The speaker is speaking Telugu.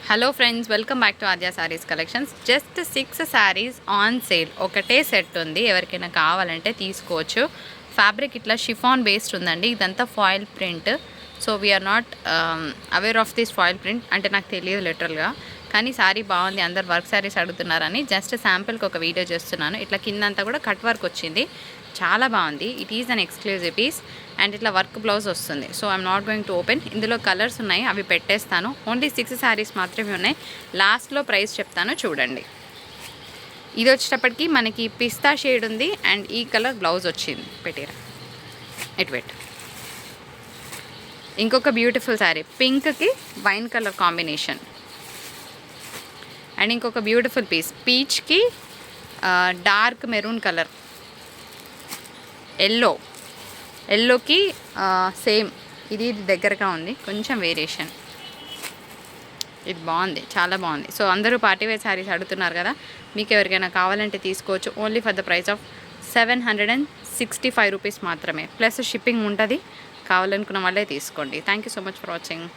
Hello friends, welcome back to Aadya saris collections. Just 6 saris on sale. ఒకటే సెట్ ఉంది, ఎవరికైనా కావాలంటే తీసుకోవచ్చు. ఫ్యాబ్రిక్ ఇట్లా షిఫాన్ బేస్డ్ ఉందండి. ఇదంతా foil print. So we're not aware of this foil print అంటే నాకు తెలియదు లిటరల్గా. కానీ శారీ బాగుంది, అందరు వర్క్ శారీస్ అడుగుతున్నారని జస్ట్ శాంపుల్కి ఒక వీడియో చేస్తున్నాను. ఇట్లా కిందంతా కూడా కట్ వర్క్ వచ్చింది, చాలా బాగుంది. It is an exclusive piece and ఇట్లా వర్క్ బ్లౌజ్ వస్తుంది. So I'm not going to open. ఇందులో కలర్స్ ఉన్నాయి, అవి పెట్టేస్తాను. ఓన్లీ 6 శారీస్ మాత్రమే ఉన్నాయి. లాస్ట్లో ప్రైస్ చెప్తాను, చూడండి. ఇది వచ్చేటప్పటికి మనకి పిస్తా షేడ్ ఉంది అండ్ ఈ కలర్ బ్లౌజ్ వచ్చింది. పెట్టిరా, ఇటు పెట్టు. ఇంకొక బ్యూటిఫుల్ శారీ, పింక్కి వైన్ కలర్ కాంబినేషన్. అండ్ ఇంకొక బ్యూటిఫుల్ పీస్, పీచ్కి డార్క్ మెరూన్ కలర్, ఎల్లోకి సేమ్ ఇది దగ్గరగా ఉంది, కొంచెం వేరియేషన్. ఇది బాగుంది, చాలా బాగుంది. సో అందరూ పార్టీవేర్ శారీస్ అడుగుతున్నారు కదా, మీకు ఎవరికైనా కావాలంటే తీసుకోవచ్చు. Only for the price of 765 rupees మాత్రమే, ప్లస్ షిప్పింగ్ ఉంటుంది. కావాలనుకున్న వాళ్ళే తీసుకోండి. Thank you so much for watching.